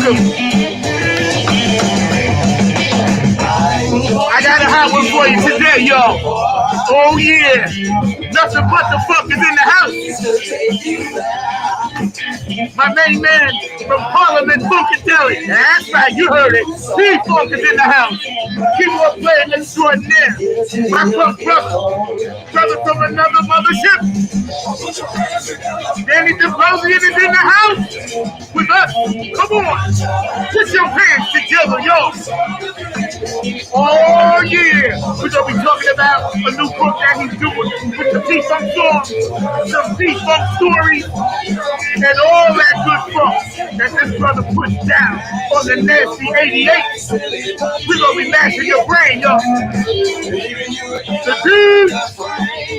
welcome. I got a hot one for you today, y'all. Oh yeah, nothing but the funk is in the house. My main man from Parliament, Funkadelic. That's right, you heard it. Steve Funk is in the house. Keyboard playing extraordinaire. My funk brother from another mothership. Danny From is in the house with us. Come on, put your hands together, y'all. Oh yeah, we're gonna be talking about a new book that he's doing with the P-Funk songs, some P-Funk stories, and all that good funk that this brother puts down on the nasty 88. We're gonna be mashing your brain, y'all. The dude,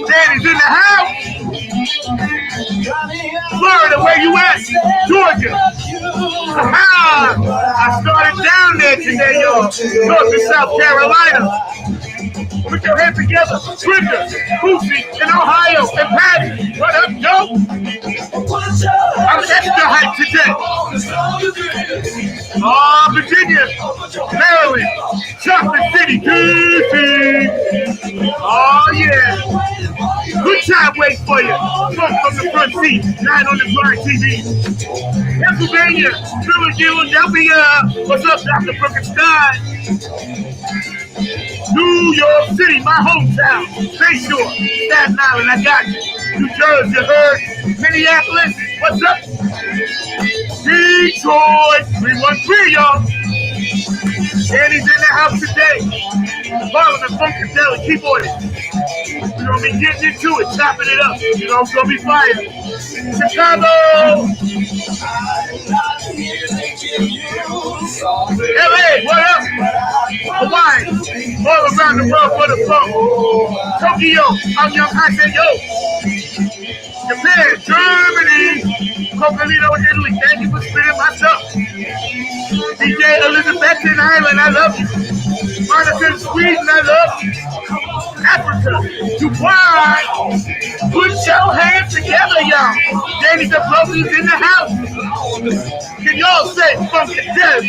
Danny's in the house. Florida, where you at? Georgia. I started down there today, y'all. North and South Carolina. Put your hands together. Brenda, Boosie, in Ohio, and Patty. What up, yo? I'm extra hyped today. Oh, Virginia, Maryland, Chocolate City, DC. Oh, yeah. Good time waiting for you. Funk from the front seat, 9 on the Grind TV. Pennsylvania, Philadelphia. What's up, Dr. Frankenstein? New York City, my hometown. Bayshore, Staten Island, I got you. New Jersey, you heard? Minneapolis, what's up? Detroit, 313, y'all. Danny's in the house today. Parliament Funkadelic, keyboardist. We're going to be getting into it, chopping it up. You know, it's going to be fire. Chicago. LA, what up? Hawaii, all around the world for the funk. Tokyo, I'm Young Hot Yo. Japan, Germany, Cocolino, Italy, thank you for spinning my stuff. DJ Elizabeth in Ireland, I love you. Monica in Sweden, I love you. Africa, Dubai, put your hands together, y'all. Danny From is in the house. Can y'all say Funkadelic?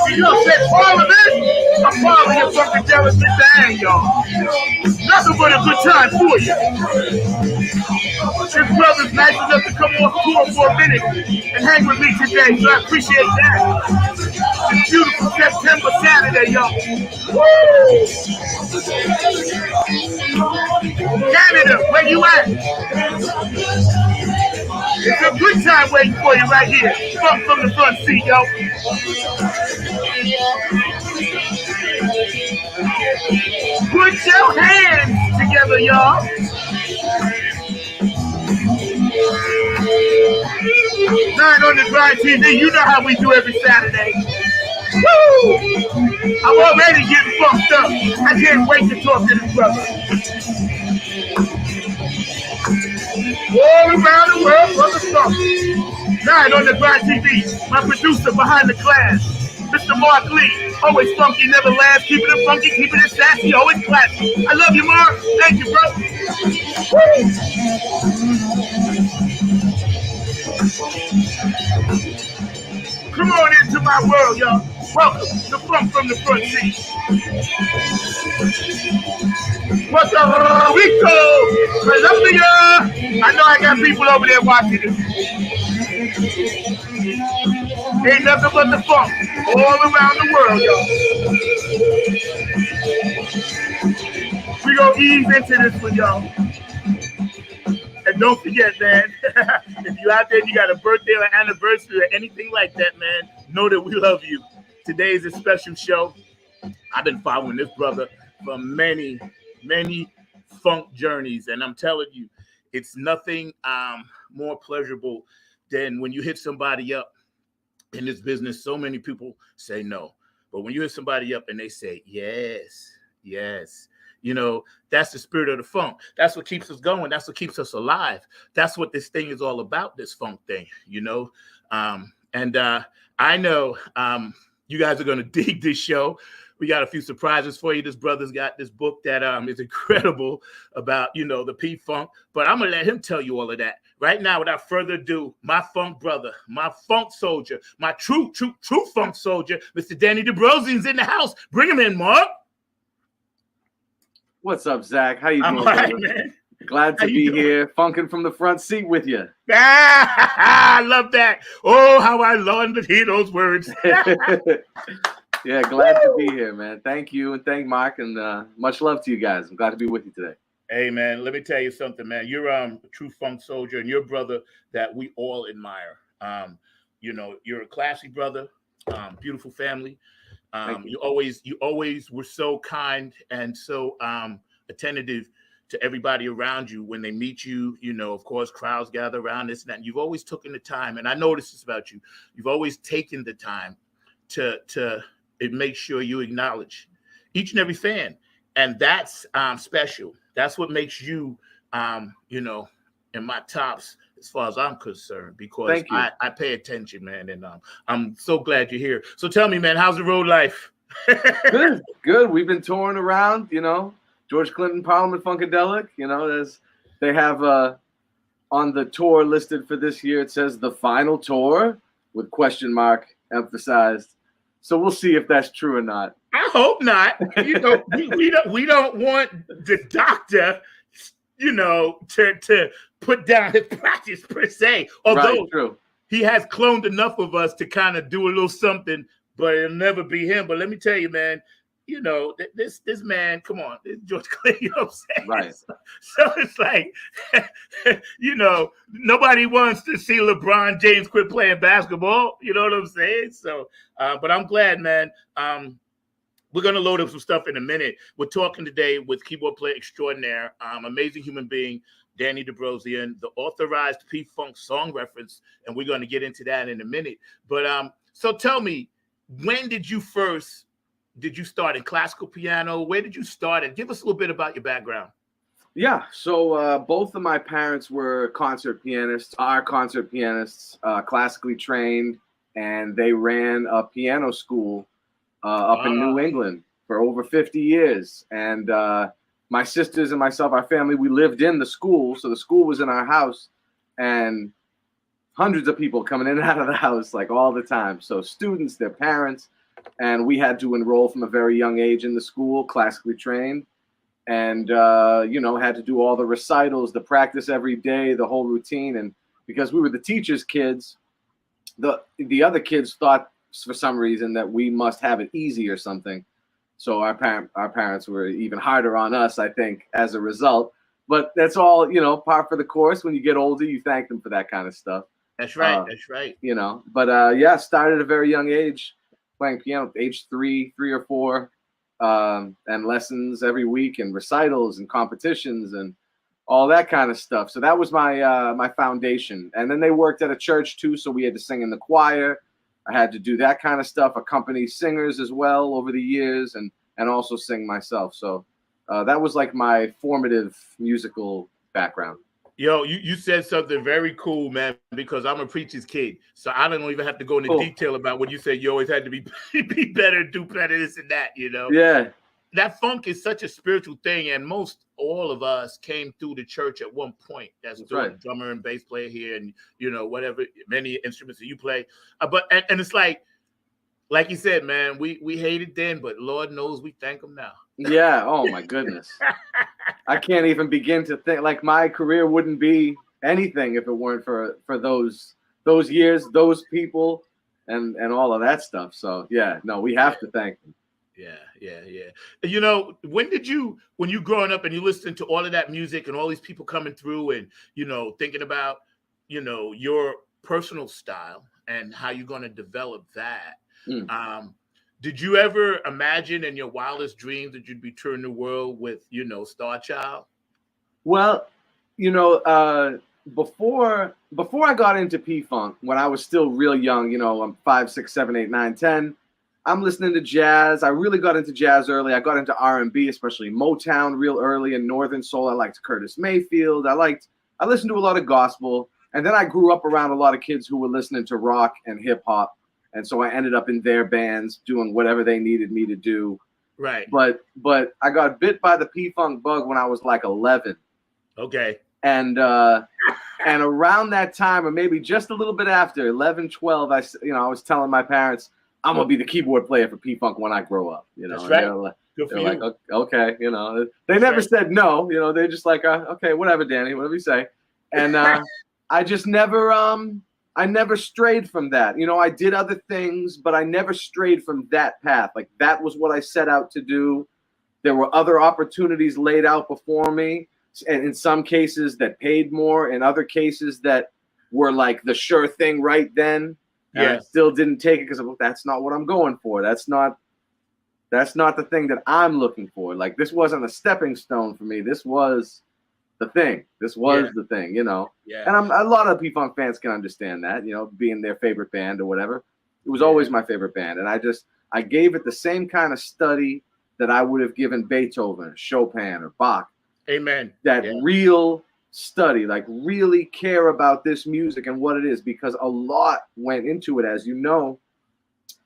Can y'all say Parliament? I'm Parliament Funkadelic with the hand, y'all. Nothing but a good time for you. This brother's nice enough to come off tour for a minute and hang with me today, so I appreciate that. It's beautiful September Saturday, y'all. Woo! Canada, where you at? It's a good time waiting for you right here. Funk from the front seat, yo. Put your hands together, y'all. 9 on the Grind TV. You know how we do every Saturday. Woo! I'm already getting funked up. I can't wait to talk to this brother. All around the world for the funk. 9 on the Grind TV. My producer behind the glass, Mr. Mark Lee. Always funky, never last. Keeping it funky, keeping it sassy, always classy. I love you, Mark. Thank you, bro. Woo! Come on into my world, y'all. Welcome to Funk from the Front Seat. Puerto Rico, Colombia. I know I got people over there watching it. Ain't nothing but the funk all around the world, y'all. We gonna ease into this one, y'all. And don't forget, man, if you out there and you got a birthday or anniversary or anything like that, man, know that we love you. Today is a special show. I've been following this brother for many, many funk journeys, and I'm telling you, it's nothing more pleasurable than when you hit somebody up in this business. So many people say no, but when you hit somebody up and they say yes, yes, you know, that's the spirit of the funk. That's what keeps us going. That's what keeps us alive. That's what this thing is all about, this funk thing, you know. I know you guys are going to dig this show. we got a few surprises for you. This brother's got this book that is incredible about, the P-Funk. But I'm going to let him tell you all of that. Right now, without further ado, my funk brother, my funk soldier, my true funk soldier, Mr. Danny DeBrosian's in the house. Bring him in, Mark. What's up, Zach? How you doing, all right, brother? man. Glad to be here, funking from the front seat with you. I love that. Oh, how I love to hear those words. Yeah, glad to be here, man. Thank you, and thank Mark, and much love to you guys. I'm glad to be with you today. Hey, man, let me tell you something, man. You're a true funk soldier, and you're a brother that we all admire. You're a classy brother, beautiful family. You always were so kind and so attentive to everybody around you when they meet you. Of course, crowds gather around this and that. And you've always taken the time, and I noticed this about you. You've always taken the time to make sure you acknowledge each and every fan, and that's special. That's what makes you, in my tops as far as I'm concerned, because I pay attention, man, and I'm so glad you're here. So tell me, man, how's the road life? Good. We've been touring around, George Clinton, Parliament, Funkadelic. They have on the tour listed for this year. It says the final tour with question mark emphasized. So we'll see if that's true or not. I hope not. We don't want the doctor, to put down his practice per se. Although he has cloned enough of us to kind of do a little something, but it'll never be him. But let me tell you, man, this man, come on, this George Clinton, you know what I'm saying? Right. So it's like, nobody wants to see LeBron James quit playing basketball. You know what I'm saying? So, but I'm glad, man. We're going to load up some stuff in a minute. We're talking today with keyboard player extraordinaire, amazing human being, Danny DeBrosian, the authorized P-Funk song reference, and we're going to get into that in a minute. But so tell me, when did you start in classical piano? Where did you start? And give us a little bit about your background. Yeah, so both of my parents were concert pianists, classically trained, and they ran a piano school up in New England for over 50 years. And my sisters and myself, our family, we lived in the school. So the school was in our house, and hundreds of people coming in and out of the house like all the time. So students, their parents, and we had to enroll from a very young age in the school, classically trained, and had to do all the recitals, the practice every day, the whole routine. And because we were the teachers' kids, the other kids thought for some reason that we must have it easy or something. So our parents were even harder on us, I think, as a result. But that's all, par for the course. When you get older, you thank them for that kind of stuff. That's right. That's right. But started at a very young age, playing piano, age 3 or 4, and lessons every week, and recitals and competitions and all that kind of stuff. So that was my foundation. And then they worked at a church too, so we had to sing in the choir. I had to do that kind of stuff, accompany singers as well over the years, and also sing myself. So that was like my formative musical background. Yo, you said something very cool, man, because I'm a preacher's kid. So I don't even have to go into detail about what you said. You always had to be better, do better, this and that, Yeah. That funk is such a spiritual thing, and all of us came through the church at one point. That's right. Drummer and bass player here, and whatever, many instruments that you play. But it's like you said, man, we hate it then, but Lord knows we thank him now. Yeah. Oh my goodness. I can't even begin to think. Like, my career wouldn't be anything if it weren't for those years, those people, and all of that stuff. So yeah, no, we have to thank them. Yeah. When you growing up and you listening to all of that music and all these people coming through and, thinking about, your personal style and how you're going to develop that. Did you ever imagine in your wildest dreams that you'd be touring the world with, Star Child? Well, before I got into P-Funk, when I was still real young, I'm 5, 6, 7, 8, 9, 10, I'm listening to jazz. I really got into jazz early. I got into R&B, especially Motown, real early, and Northern Soul. I liked Curtis Mayfield. I listened to a lot of gospel. And then I grew up around a lot of kids who were listening to rock and hip hop. And so I ended up in their bands doing whatever they needed me to do. Right. But I got bit by the P-Funk bug when I was like 11. Okay. And around that time, or maybe just a little bit after, 11, 12, I was telling my parents, I'm gonna be the keyboard player for P-Funk when I grow up. That's And right. they're like, okay, They never said no. They're just like, okay, whatever, Danny, whatever you say. And I just never I never strayed from that. I did other things, but I never strayed from that path. Like, that was what I set out to do. There were other opportunities laid out before me, and in some cases that paid more, in other cases that were like the sure thing right then. And I still didn't take it because that's not what I'm going for. That's not the thing that I'm looking for. Like, this wasn't a stepping stone for me. This was the thing. This was the thing, Yeah. And a lot of P-Funk fans can understand that, being their favorite band or whatever. It was always my favorite band. And I gave it the same kind of study that I would have given Beethoven or Chopin or Bach. Amen. That real study, like really care about this music and what it is, because a lot went into it, as you know.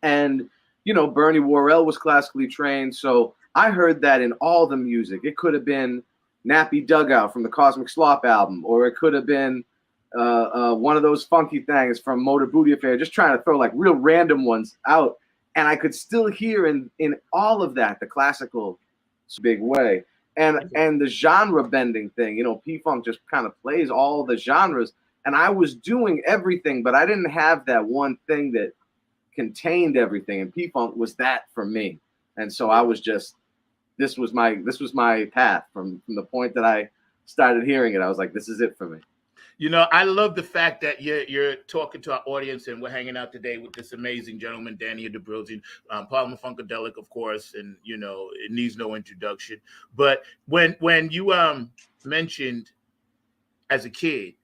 And, Bernie Worrell was classically trained. So I heard that in all the music. It could have been Nappy Dugout from the Cosmic Slop album, or it could have been one of those funky things from Motor Booty Affair, just trying to throw like real random ones out. And I could still hear in all of that the classical big way. And the genre bending thing, P-Funk just kind of plays all the genres. And I was doing everything, but I didn't have that one thing that contained everything. And P-Funk was that for me. And so I was just, this was my path from the point that I started hearing it. I was like, this is it for me. I love the fact that you're talking to our audience, and we're hanging out today with this amazing gentleman, Danny From Funkadelic, of course, and it needs no introduction. But when you mentioned as a kid,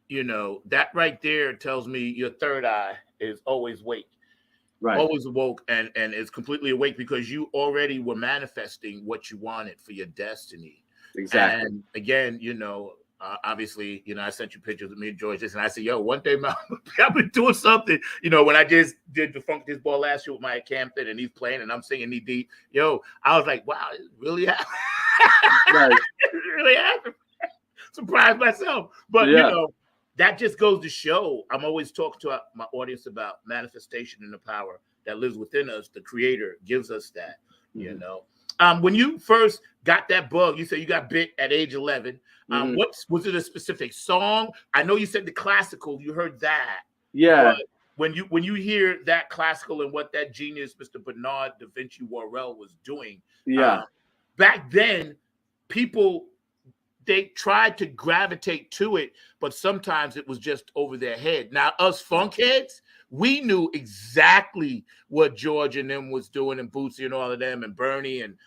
that right there tells me your third eye is always awake, right? Always awoke, and is completely awake, because you already were manifesting what you wanted for your destiny. Exactly. And again, obviously, I sent you pictures of me and George, and I said, yo, one day, I've been doing something. When I just did the Funk This Ball last year with Mike Campton, and he's playing, and I'm singing Knee Deep. I was like, wow, it really happened. Right. It really happened. Surprised myself. But, that just goes to show, I'm always talking to my audience about manifestation and the power that lives within us. The Creator gives us that, When you first got that bug, you said you got bit at age 11. What was it? A specific song? I know you said the classical. You heard that. Yeah. But when you hear that classical and what that genius, Mr. Bernard Da Vinci Worrell, was doing, back then, people, they tried to gravitate to it, but sometimes it was just over their head. Now, us funk heads, we knew exactly what George and them was doing, and Bootsy and all of them, and Bernie, and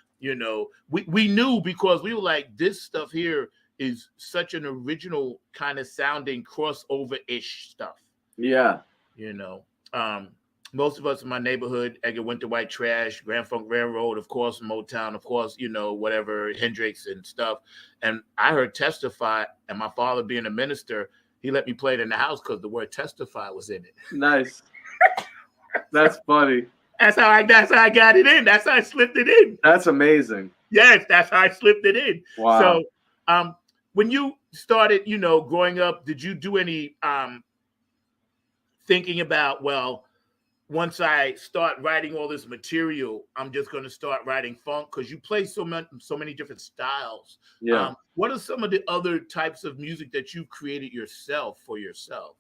we knew, because we were like, this stuff here is such an original kind of sounding crossover-ish stuff. Yeah. Most of us in my neighborhood, Edgar Winter White Trash, Grand Funk Railroad, of course, Motown, of course, whatever, Hendrix and stuff. And I heard Testify, and my father being a minister, he let me play it in the house because the word testify was in it. Nice. That's funny. That's how I got it in. That's how I slipped it in. That's amazing. Yes, that's how I slipped it in. Wow. So when you started, growing up, did you do any thinking about, well, once I start writing all this material, I'm just going to start writing funk? Because you play so many different styles. Yeah. What are some of the other types of music that you've created for yourself?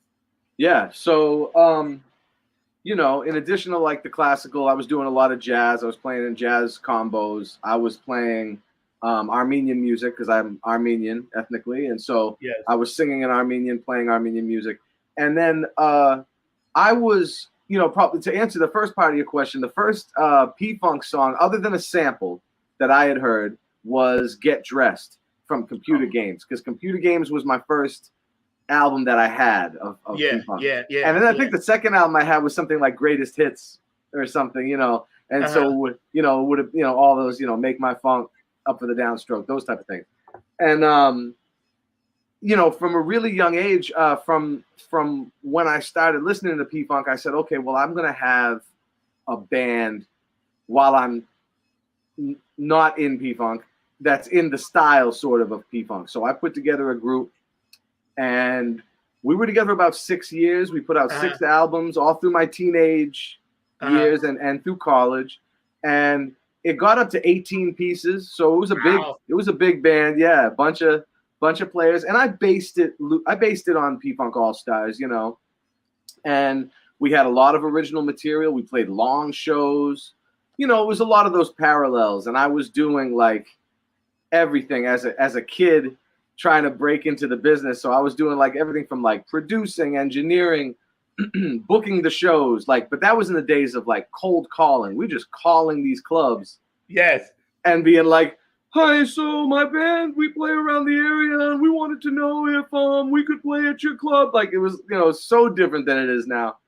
Yeah. So, in addition to like the classical, I was doing a lot of jazz. I was playing in jazz combos. I was playing Armenian music because I'm Armenian ethnically. And so I was singing in Armenian, playing Armenian music. And then I was, probably to answer the first part of your question, the first P-Funk song, other than a sample that I had heard, was Get Dressed from Computer Games, because Computer Games was my first album that I had of P-Funk. Yeah. And then I think the second album I had was something like Greatest Hits or something, and so would have, all those, Make My Funk, Up for the Downstroke, those type of things. And from a really young age, from when I started listening to P-Funk, I said, okay, well, I'm gonna have a band while I'm not in P-Funk, that's in the style sort of P-Funk. So I put together a group, and we were together about 6 years. We put out 6 albums all through my teenage years and through college, and it got up to 18 pieces. So it was a big band. Yeah, a bunch of players, and I based it on P-Funk All Stars, you know, and we had a lot of original material. We played long shows. You know, it was a lot of those parallels, and I was doing like everything as a kid trying to break into the business. So I was doing like everything from like producing, engineering, booking the shows, like, but that was in the days of like cold calling. We just calling these clubs. Yes. And being like, hi, so my band, we play around the area and we wanted to know if we could play at your club. Like, it was, you know, so different than it is now.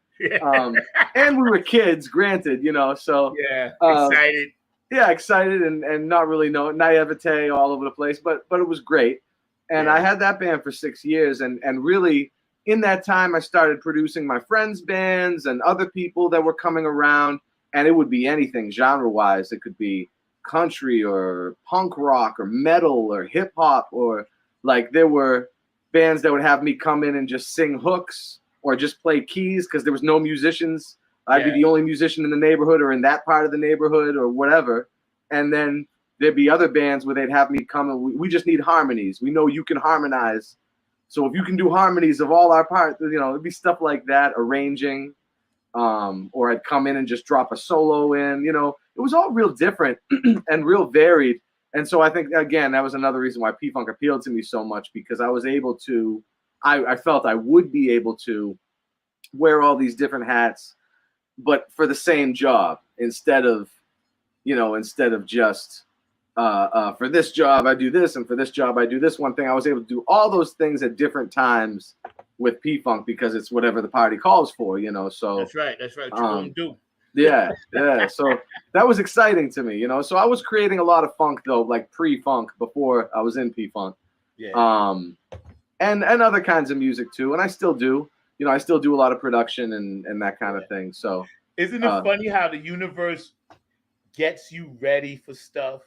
And we were kids, granted, you know, so excited. Yeah, excited and not really naivete all over the place, but it was great. And I had that band for 6 years, and really in that time I started producing my friends' bands and other people that were coming around, and it would be anything genre-wise. It could be country or punk rock or metal or hip hop, or like there were bands that would have me come in and just sing hooks or just play keys because there was no musicians. I'd be the only musician in the neighborhood or in that part of the neighborhood or whatever. And then there'd be other bands where they'd have me come and we just need harmonies. We know you can harmonize. So if you can do harmonies of all our parts, you know, it'd be stuff like that, arranging. Or I'd come in and just drop a solo in, you know. It was all real different and real varied. And so I think, again, that was another reason why P-Funk appealed to me so much, because I was able to, I felt I would be able to wear all these different hats, but for the same job, instead of just for this job I do this, and for this job I do this one thing. I was able to do all those things at different times with P-Funk because it's whatever the party calls for, you know. So that's right. You're gonna do. Yeah. So that was exciting to me, you know. So I was creating a lot of funk though, like pre-funk, before I was in P-Funk. And other kinds of music too, and I still do. You know, I still do a lot of production and that kind of thing. So isn't it funny how the universe gets you ready for stuff,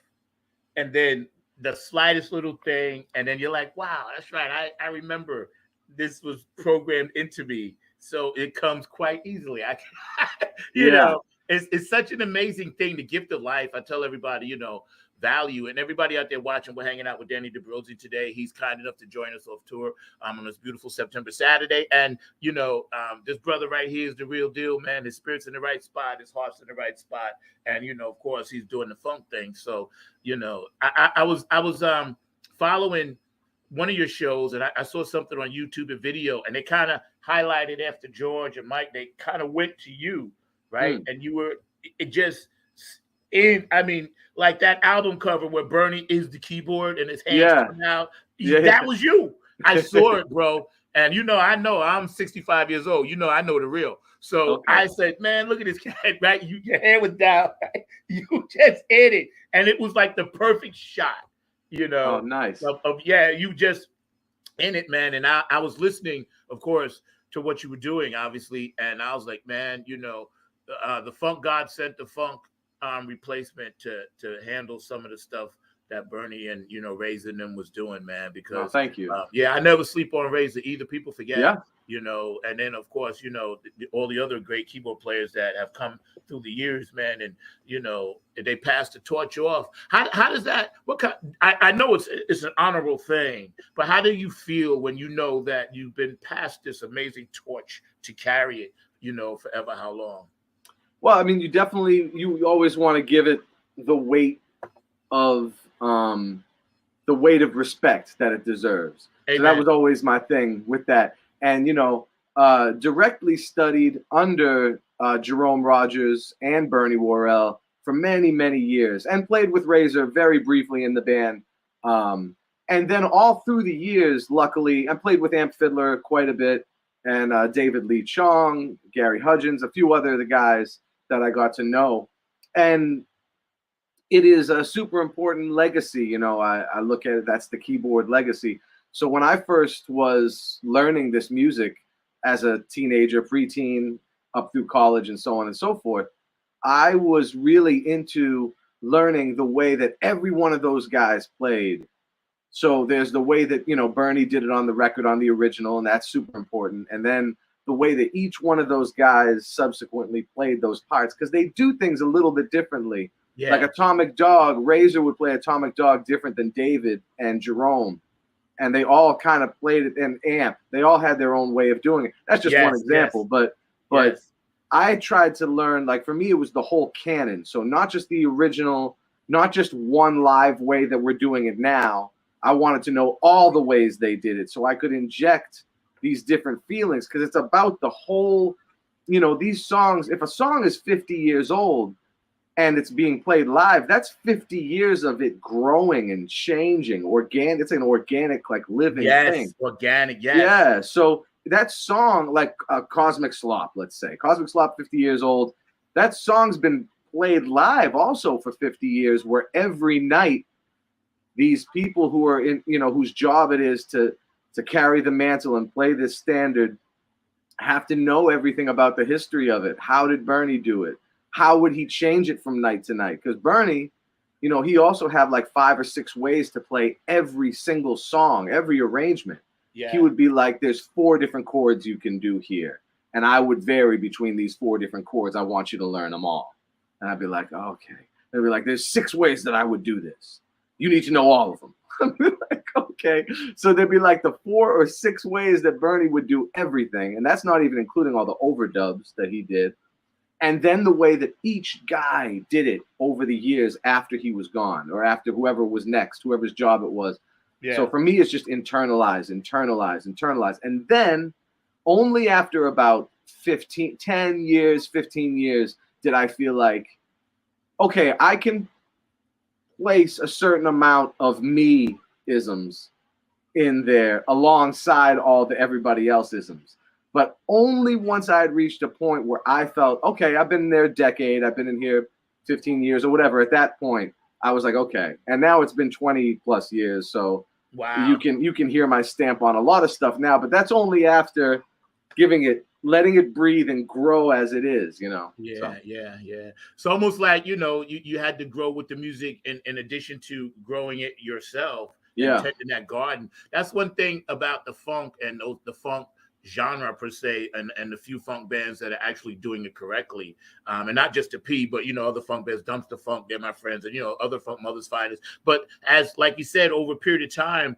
and then the slightest little thing, and then you're like, wow, that's right. I remember this was programmed into me. So it comes quite easily. You know, it's such an amazing thing, the gift of life. I tell everybody, you know, value, and everybody out there watching. We're hanging out with Danny DeBrosi today. He's kind enough to join us off tour on this beautiful September Saturday. And, you know, this brother right here is the real deal, man. His spirit's in the right spot. His heart's in the right spot. And, you know, of course, he's doing the funk thing. So, you know, I was following one of your shows, and I saw something on YouTube, a video, and they kind of highlighted after George and Mike. They kind of went to you, right? And you were I mean, like that album cover where Bernie is the keyboard and his hands come out. That was you. I saw it, bro. And you know I'm 65 years old. You know, I know the real. So I said, man, look at this cat, right? Your hand was down. Right? You just hit it. And it was like the perfect shot. You know, nice. You just in it, man. And I was listening, of course, to what you were doing, obviously. And I was like, man, you know, the funk god sent the funk replacement to handle some of the stuff that Bernie and, you know, Razor and them was doing, man. Because thank you. I never sleep on Razor either. People forget, you know. And then of course, you know, all the other great keyboard players that have come through the years, man. And you know, they pass the torch off. How does that? I know it's an honorable thing, but how do you feel when you know that you've been passed this amazing torch to carry it, you know, forever? How long? Well, I mean, you always want to give it the weight of respect that it deserves. Amen. So that was always my thing with that. And, you know, directly studied under Jerome Rogers and Bernie Worrell for many, many years, and played with Razor very briefly in the band. And then all through the years, luckily, I played with Amp Fiddler quite a bit, and David Lee Chong, Gary Hudgens, a few other of the guys that I got to know. And it is a super important legacy. You know, I look at it, that's the keyboard legacy. So when I first was learning this music as a teenager, preteen, up through college and so on and so forth, I was really into learning the way that every one of those guys played. So there's the way that, Bernie did it on the record on the original, and that's super important. And then the way that each one of those guys subsequently played those parts, because they do things a little bit differently. Yeah. Like Atomic Dog, Razor would play Atomic Dog different than David and Jerome. And they all kind of played it in Amp. They all had their own way of doing it. That's just one example. But I tried to learn, like for me, it was the whole canon. So not just the original, not just one live way that we're doing it now. I wanted to know all the ways they did it so I could inject these different feelings, because it's about the whole, these songs. If a song is 50 years old and it's being played live, that's 50 years of it growing and changing. Organic, it's an organic, like living thing. Organic, Yeah. So that song, like Cosmic Slop, let's say, Cosmic Slop, 50 years old, that song's been played live also for 50 years, where every night these people who are in, whose job it is to carry the mantle and play this standard have to know everything about the history of it. How did Bernie do it? How would he change it from night to night? Because Bernie, he also had like 5 or 6 ways to play every single song, every arrangement. Yeah. He would be like, there's 4 different chords you can do here. And I would vary between these 4 different chords. I want you to learn them all. And I'd be like, okay. They'd be like, there's 6 ways that I would do this. You need to know all of them. I'd be like, okay. So there'd be like the 4 or 6 ways that Bernie would do everything. And that's not even including all the overdubs that he did. And then the way that each guy did it over the years after he was gone, or after whoever was next, whoever's job it was. Yeah. So for me, it's just internalize. And then only after about 15 years, did I feel like, okay, I can place a certain amount of me-isms in there alongside all the everybody else-isms. But only once I had reached a point where I felt, okay, I've been in there a decade, I've been in here 15 years or whatever. At that point, I was like, okay. And now it's been 20 plus years. So wow, you can hear my stamp on a lot of stuff now, but that's only after letting it breathe and grow as it is, Yeah. It's almost like, you had to grow with the music in addition to growing it yourself. Yeah. And tending that garden. That's one thing about the funk and the funk genre per se, and the few funk bands that are actually doing it correctly, and not just the P, but other funk bands, Dumpster Funk, they're my friends, and other funk Mother's Finest. But as like you said, over a period of time,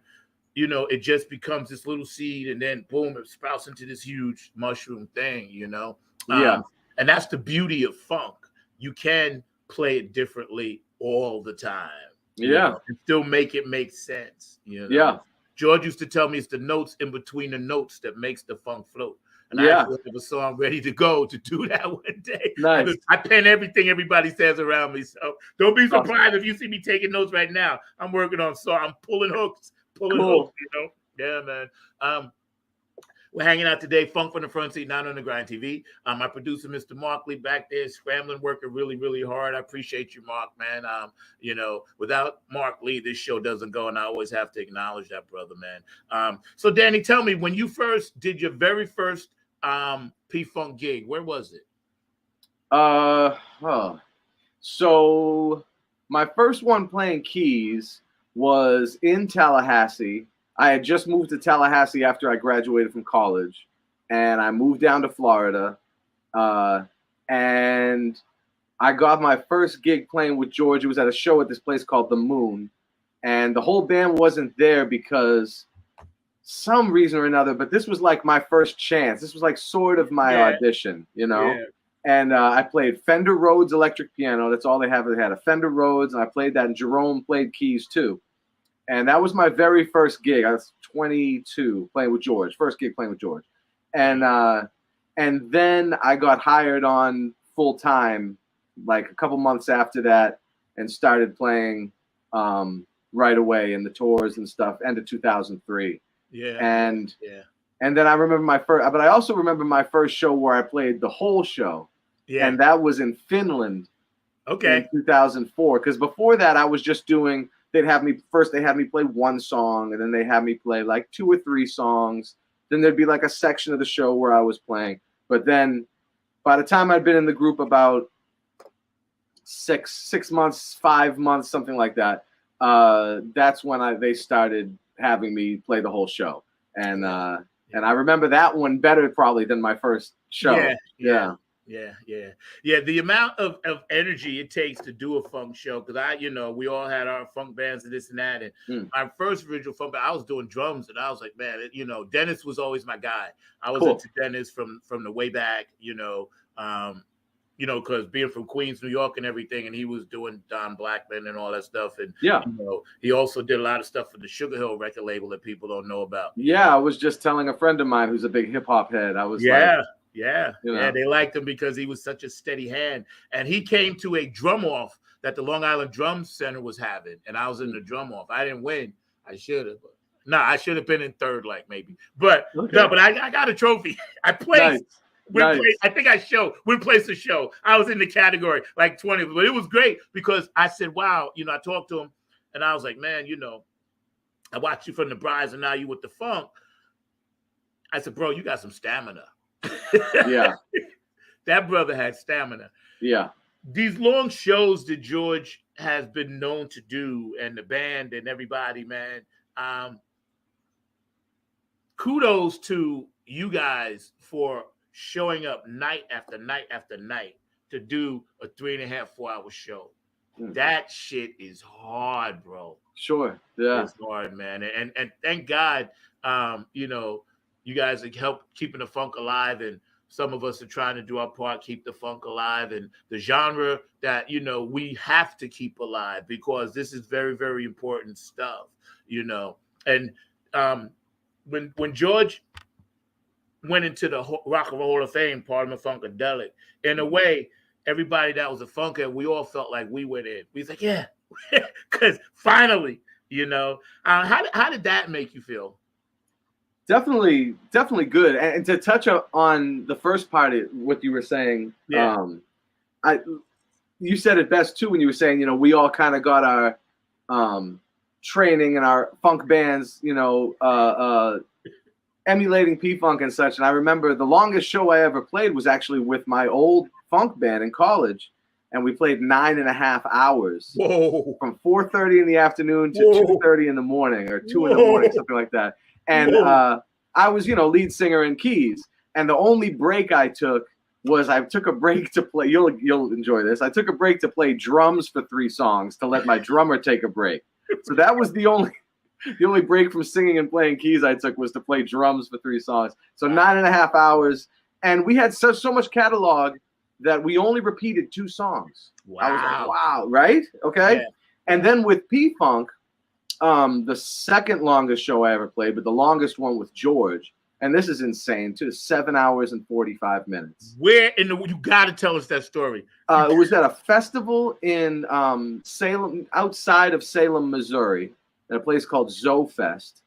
it just becomes this little seed, and then boom, it sprouts into this huge mushroom thing, Yeah. And that's the beauty of funk. You can play it differently all the time. Yeah. And still make it make sense. Yeah. George used to tell me it's the notes in between the notes that makes the funk float. And I have a song ready to go to do that one day. Nice. I pen everything everybody says around me. So don't be surprised if you see me taking notes right now. I'm working on I'm pulling hooks. Hooks, Yeah, man. We're hanging out today, Funk from the Front Seat, Not on the Grind TV. My producer, Mr. Mark Lee, back there scrambling, working really, really hard. I appreciate you, Mark, man. Without Mark Lee, this show doesn't go, and I always have to acknowledge that, brother, man. So, Danny, tell me, when you first did your very first P-Funk gig, where was it? So my first one playing keys was in Tallahassee. I had just moved to Tallahassee after I graduated from college, and I moved down to Florida, and I got my first gig playing with George. It was at a show at this place called The Moon, and the whole band wasn't there because some reason or another, but this was like my first chance. This was like sort of my audition, Yeah. And I played Fender Rhodes electric piano. That's all they have. They had a Fender Rhodes, and I played that, and Jerome played keys too. And that was my very first gig. I was 22 playing with George. First gig playing with George. And then I got hired on full time like a couple months after that, and started playing right away in the tours and stuff, end of 2003. Yeah. And then I remember but I also remember my first show where I played the whole show. Yeah. And that was in Finland. Okay. In 2004. Because before that, I was just doing, they had me play one song, and then they had me play like 2 or 3 songs. Then there'd be like a section of the show where I was playing. But then by the time I'd been in the group about six months, 5 months, something like that. That's when they started having me play the whole show, and I remember that one better probably than my first show. Yeah. The amount of energy it takes to do a funk show, because we all had our funk bands and this and that. And my first original funk band, I was doing drums, and I was like, man, Dennis was always my guy. I was into Dennis from the way back, because being from Queens, New York and everything, and he was doing Don Blackman and all that stuff. And, he also did a lot of stuff for the Sugar Hill record label that people don't know about. I was just telling a friend of mine who's a big hip hop head. I was they liked him because he was such a steady hand. And he came to a drum off that the Long Island Drum Center was having, and I was in the drum off. I didn't win. I should have. No, I should have been in third, maybe. But I got a trophy. I placed. Nice. I think we placed the show. I was in the category 20, but it was great because I said, wow, I talked to him and I was like, man, I watched you from the Brides and now you with the funk. I said, bro, you got some stamina. Yeah. That brother had stamina. Yeah. These long shows that George has been known to do and the band and everybody, man, kudos to you guys for showing up night after night after night to do a 3.5, 4 hour show. That shit is hard, bro. Sure. Yeah. It's hard, man. And thank God, you guys have helped keeping the funk alive, and some of us are trying to do our part, keep the funk alive, and the genre that, we have to keep alive because this is very, very important stuff, And when George went into the Rock and Roll Hall of Fame, Parliament Funkadelic, in a way, everybody that was a funker, we all felt like we went in. We was like, yeah, because finally, how did that make you feel? Definitely good. And to touch on the first part of what you were saying, you said it best too when you were saying, we all kind of got our training in our funk bands, emulating P-Funk and such. And I remember the longest show I ever played was actually with my old funk band in college. And we played 9.5 hours. Whoa. From 4:30 in the afternoon to 2:30 in the morning or 2 in the morning, something like that. And I was, lead singer and keys. And the only break I took was I took a break to play. You'll enjoy this. I took a break to play drums for 3 songs to let my drummer take a break. So that was the only break from singing and playing keys I took was to play drums for 3 songs. So 9.5 hours. And we had so much catalog that we only repeated 2 songs. Wow. I was like, wow, right? Okay. Yeah. And then with P-Funk, the second longest show I ever played, but the longest one with George, and this is insane too, 7 hours and 45 minutes. Where you got to tell us that story. It was at a festival in Salem, outside of Salem, Missouri, at a place called Zoefest.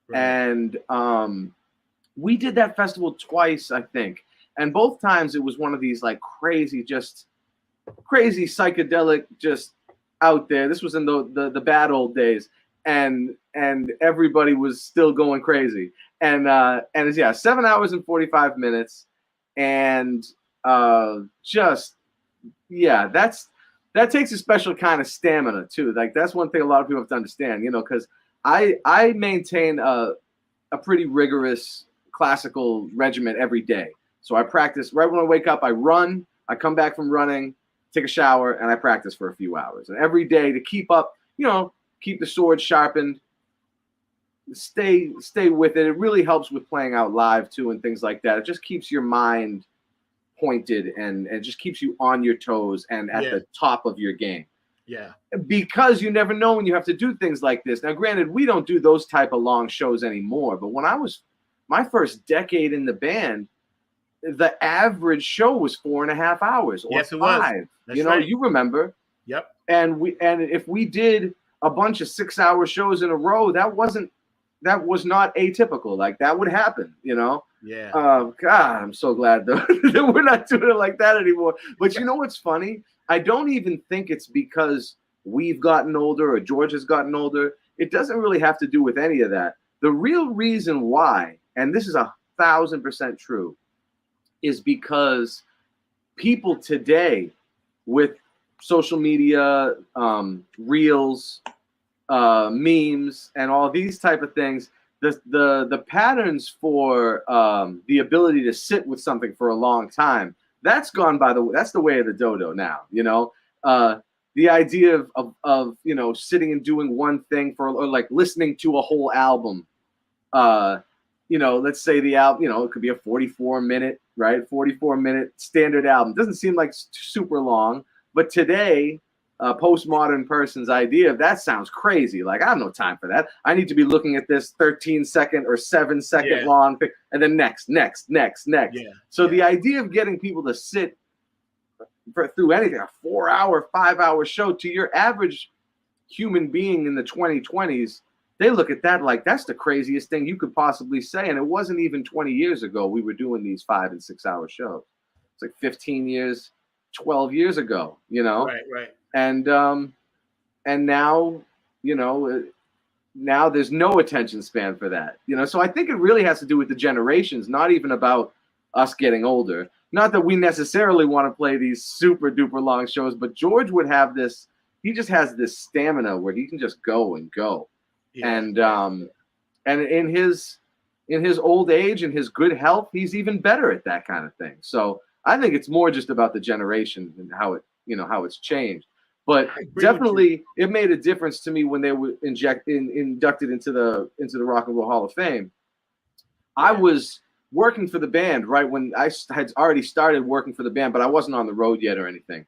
Right. And we did that festival twice, I think. And both times it was one of these crazy psychedelic, just out there. This was in the bad old days. And everybody was still going crazy. And it's 7 hours and 45 minutes. And that takes a special kind of stamina too. That's one thing a lot of people have to understand, because I maintain a pretty rigorous classical regimen every day. So I practice right when I wake up, I run, I come back from running, take a shower, and I practice for a few hours. And every day to keep up, keep the sword sharpened, stay with it. It really helps with playing out live too and things like that. It just keeps your mind pointed and just keeps you on your toes and at the top of your game. Yeah. Because you never know when you have to do things like this. Now, granted, we don't do those type of long shows anymore, but when I was my first decade in the band, the average show was 4.5 hours or 5. It was. That's right. You remember. Yep. And if we did a bunch of 6-hour shows in a row, that was not atypical. That would happen, Yeah. God, I'm so glad that we're not doing it like that anymore. But you know what's funny? I don't even think it's because we've gotten older or George has gotten older. It doesn't really have to do with any of that. The real reason why, and this is 1,000% true, is because people today with social media, reels, memes, and all these type of things, the patterns for the ability to sit with something for a long time, that's the way of the dodo now. The idea of sitting and doing one thing or like listening to a whole album. Let's say the album, it could be a 44-minute, right? 44-minute standard album. Doesn't seem like super long, but today, a postmodern person's idea of that sounds crazy. Like, I have no time for that. I need to be looking at this 13-second or 7-second long thing, and then next. Yeah. So the idea of getting people to sit through anything, a 4-hour, 5-hour show, to your average human being in the 2020s, they look at that like that's the craziest thing you could possibly say. And it wasn't even 20 years ago we were doing these 5- and 6-hour shows. It's like 15 years, 12 years ago, Right. And now, now there's no attention span for that, So I think it really has to do with the generations, not even about us getting older. Not that we necessarily want to play these super duper long shows, but George would have this. He just has this stamina where he can just go and go. Yeah. And in his old age and his good health, he's even better at that kind of thing. So I think it's more just about the generation and how it's changed. But definitely, it made a difference to me when they were inducted into the Rock and Roll Hall of Fame. Yeah. I was working for the band right when I had already started working for the band, but I wasn't on the road yet or anything.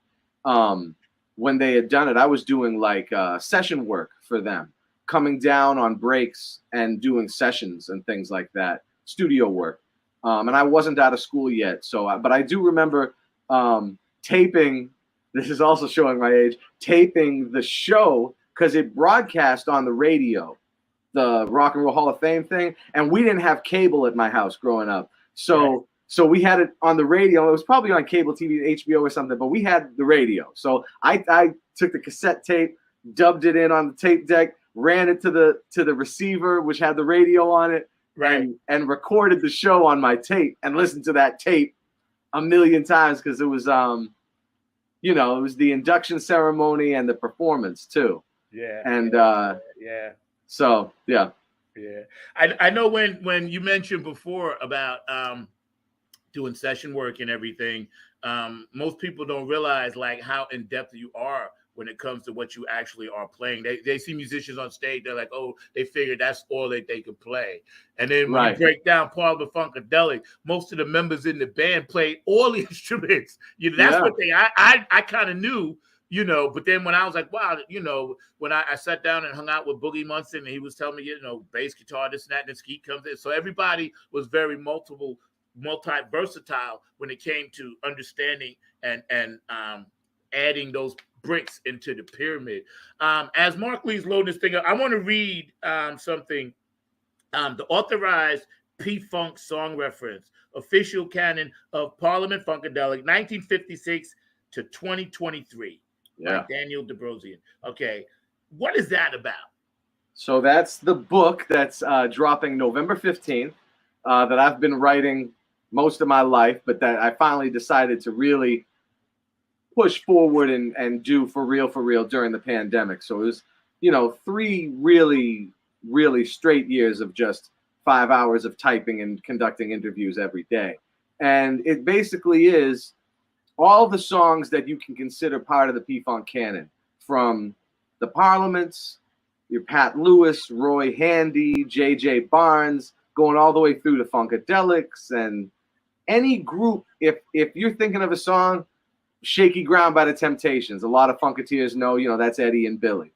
When they had done it, I was doing like session work for them, coming down on breaks and doing sessions and things like that, studio work. And I wasn't out of school yet, but I do remember taping. This is also showing my age. Taping the show because it broadcast on the radio, the Rock and Roll Hall of Fame thing, and we didn't have cable at my house growing up, so we had it on the radio. It was probably on cable TV, HBO or something, but we had the radio. So I took the cassette tape, dubbed it in on the tape deck, ran it to the receiver, which had the radio on it, and recorded the show on my tape and listened to that tape a million times because it was it was the induction ceremony and the performance too. Yeah. And So yeah. I know when you mentioned before about doing session work and everything, most people don't realize like how in depth you are when it comes to what you actually are playing. They see musicians on stage, they're like, oh, they figure that's all that they could play. And then when you break down Parliament Funkadelic, most of the members in the band played all the instruments. That's what I kind of knew, but then when I was like, wow, when I sat down and hung out with Boogie Munson and he was telling me, bass guitar, this and that, and this key comes in. So everybody was very multi-versatile when it came to understanding and adding those bricks into the pyramid. As Mark Lee's loading this thing up, I want to read something. The authorized P-Funk song reference, official canon of Parliament Funkadelic, 1956 to 2023, by Daniel DeBrosian. Okay, what is that about? So that's the book that's dropping November 15th that I've been writing most of my life, but that I finally decided to really push forward and do for real during the pandemic. So it was, 3 really, really straight years of just 5 hours of typing and conducting interviews every day. And it basically is all the songs that you can consider part of the P-Funk canon, from the Parliaments, your Pat Lewis, Roy Handy, J.J. Barnes, going all the way through to Funkadelics, and any group. If you're thinking of a song, Shaky Ground by the Temptations, a lot of Funketeers know, that's Eddie and Billy.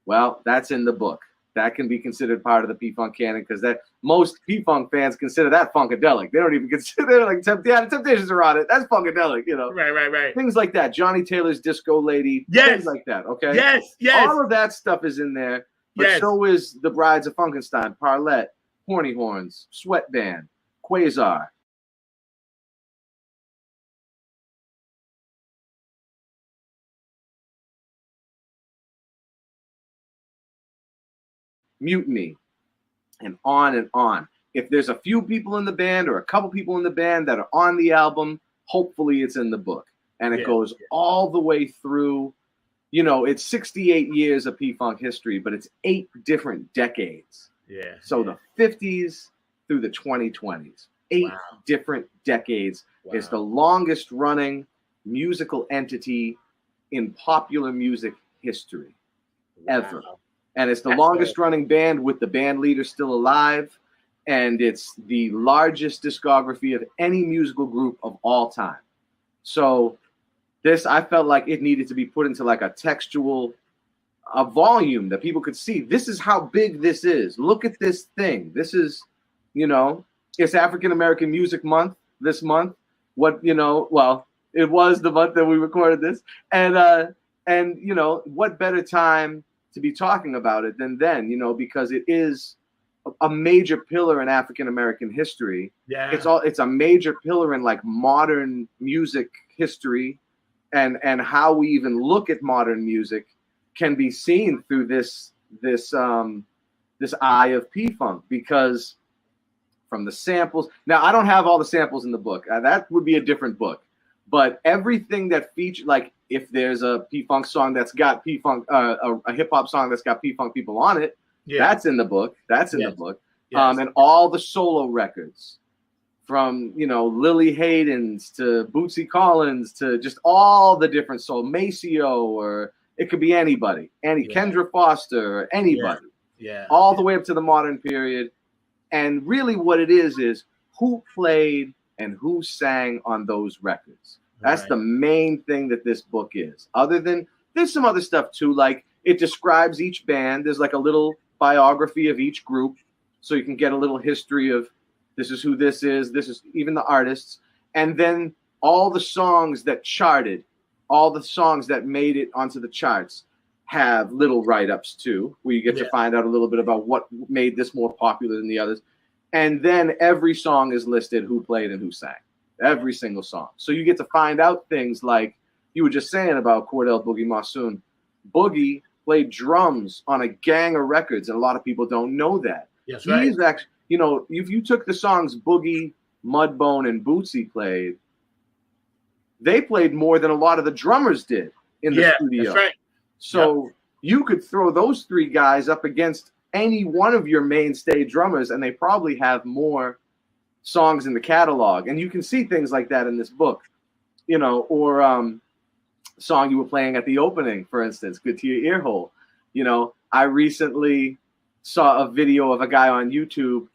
Well, that's in the book. That can be considered part of the P-Funk canon because that most P-Funk fans consider that Funkadelic. They don't even consider like the Temptations are on it. That's Funkadelic, Right. Things like that. Johnny Taylor's Disco Lady. Yes. Things like that. Okay. Yes. All of that stuff is in there. But so is the Brides of Funkenstein, Parlette, Horny Horns, Sweatband, Quasar. Mutiny, and on and on. If there's a few people in the band or a couple people in the band that are on the album, hopefully it's in the book. and it goes all the way through. You know, it's 68 years of P-Funk history, but it's 8 different decades. Yeah. So the 50s through the 2020s, 8 different decades. It's the longest running musical entity in popular music history ever. And it's the longest running band with the band leader still alive. And it's the largest discography of any musical group of all time. So this, I felt like it needed to be put into like a textual, a volume that people could see. This is how big this is. Look at this thing. This is, you know, it's African American Music Month this month. What, you know, well, it was the month that we recorded this. And you know, what better time to be talking about it than then, you know, because it is a major pillar in African American history. Yeah. It's a major pillar in like modern music history. And how we even look at modern music can be seen through this eye of P-Funk, because from the samples. Now, I don't have all the samples in the book. That would be a different book. But everything that features, like if there's a P-Funk song that's got P-Funk, a hip hop song that's got P-Funk people on it, that's in the book. That's in the book. Yes. And all the solo records, from, you know, Lily Hayden's to Bootsy Collins to just all the different soul, Maceo, or it could be anybody, Kendra Foster, or anybody, all the way up to the modern period. And really what it is who played and who sang on those records. That's the main thing that this book is. Other than, there's some other stuff too, like it describes each band. There's like a little biography of each group, so you can get a little history of, this is who this is even the artists. And then all the songs that charted, all the songs that made it onto the charts have little write-ups too, where you get to find out a little bit about what made this more popular than the others. And then every song is listed, who played and who sang. Every single song. So you get to find out things like you were just saying about Cordell Boogie Monsoon. Boogie played drums on a gang of records, and a lot of people don't know that. Yes, He's actually, you know, if you took the songs Boogie, Mudbone, and Bootsy played, they played more than a lot of the drummers did in the studio. That's right. So you could throw those 3 guys up against any one of your mainstay drummers, and they probably have more songs in the catalog. And you can see things like that in this book, you know, or song you were playing at the opening, for instance, Good to Your Ear Hole. You know, I recently saw a video of a guy on YouTube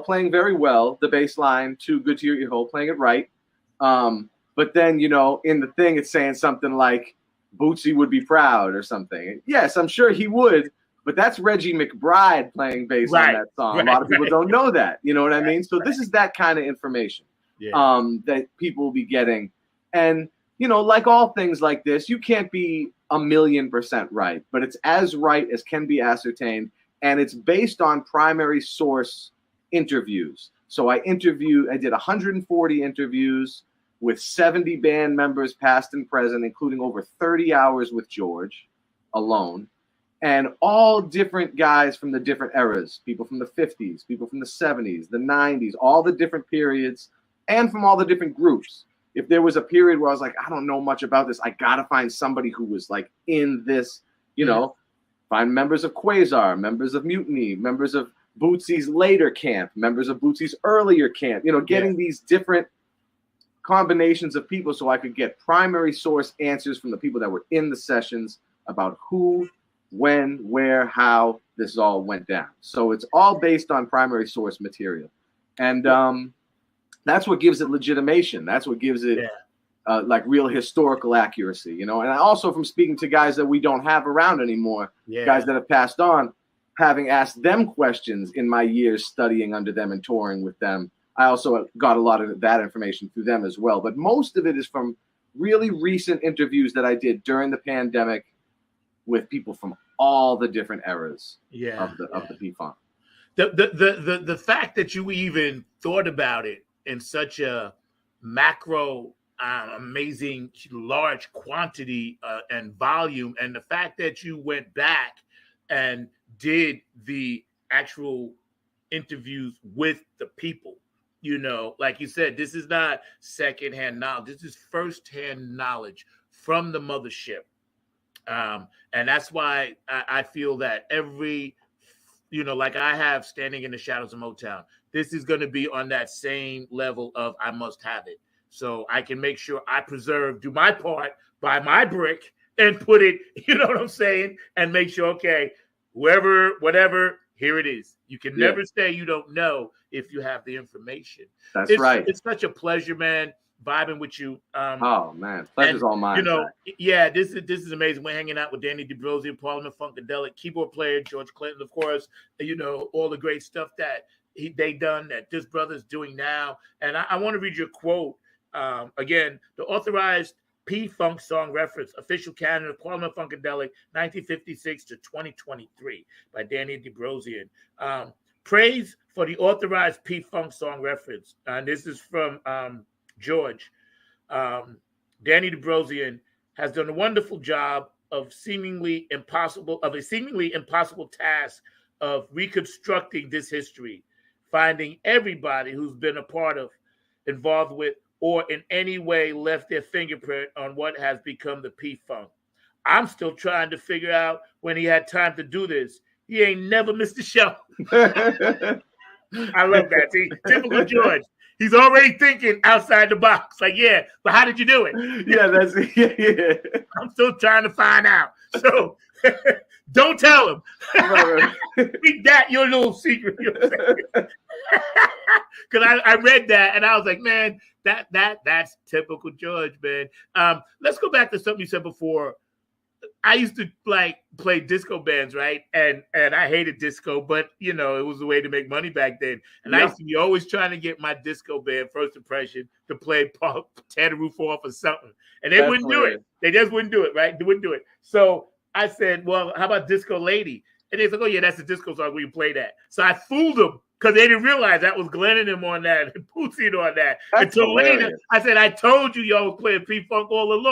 playing very well, the bass line to Good to Your Ear Hole, playing it right. But then, you know, in the thing, it's saying something like Bootsy would be proud or something. Yes, I'm sure he would, but that's Reggie McBride playing bass on that song. A lot of people don't know that. You know what I mean? So this is that kind of information that people will be getting. And, you know, like all things like this, you can't be 1,000,000% right, but it's as right as can be ascertained. And it's based on primary source interviews. So I did 140 interviews with 70 band members, past and present, including over 30 hours with George alone. And all different guys from the different eras, people from the 50s, people from the 70s, the 90s, all the different periods, and from all the different groups. If there was a period where I was like, I don't know much about this, I got to find somebody who was like in this, you know, find members of Quasar, members of Mutiny, members of Bootsy's later camp, members of Bootsy's earlier camp, you know, getting these different combinations of people so I could get primary source answers from the people that were in the sessions about who, when, where, how this all went down. So it's all based on primary source material. And that's what gives it legitimation. That's what gives it like real historical accuracy, you know. And I also, from speaking to guys that we don't have around anymore, guys that have passed on, having asked them questions in my years studying under them and touring with them, I also got a lot of that information through them as well. But most of it is from really recent interviews that I did during the pandemic with people from all the different eras of the P-Funk. The fact that you even thought about it in such a macro, amazing, large quantity and volume, and the fact that you went back and did the actual interviews with the people, You know, like you said, this is not secondhand knowledge. This is firsthand knowledge from the mothership. And that's why I feel that every, like I have Standing in the Shadows of Motown, this is going to be on that same level of I must have it. So I can make sure I do my part, buy my brick and put it, you know what I'm saying? And make sure, okay, whoever, whatever, here it is. You can never say you don't know if you have the information. That's right. It's such a pleasure, man, vibing with you. Oh man, pleasure's all mine. This is amazing. We're hanging out with Danny From Funkadelic, keyboard player, George Clinton, of course. All the great stuff that they done, that this brother's doing now. And I want to read your quote again. The authorized P-Funk song reference, official canon of Parliament Funkadelic, 1956 to 2023 by Danny From. Praise for the authorized P-Funk song reference. And this is from George. Danny From has done a wonderful job of a seemingly impossible task of reconstructing this history, finding everybody who's been a part of, involved with, or in any way left their fingerprint on what has become the P-Funk. I'm still trying to figure out when he had time to do this. He ain't never missed a show. I love that. See, typical George. He's already thinking outside the box. Like, yeah, but how did you do it? Yeah. I'm still trying to find out. So don't tell him. Keep that your little secret. Because I read that and I was like, man, that's typical George, man. Let's go back to something you said before. I used to play disco bands, right? And I hated disco, but it was a way to make money back then. And I used to be always trying to get my disco band, First Impression, to play Tear the Roof Off or something. And they wouldn't do it. They just wouldn't do it, right? They wouldn't do it. So I said, well, how about Disco Lady? And they said, oh yeah, that's a disco song. We play that. So I fooled them because they didn't realize that was Glenn and them on that and Bootsy on that. Until later, I said, I told you y'all was playing P-Funk all along.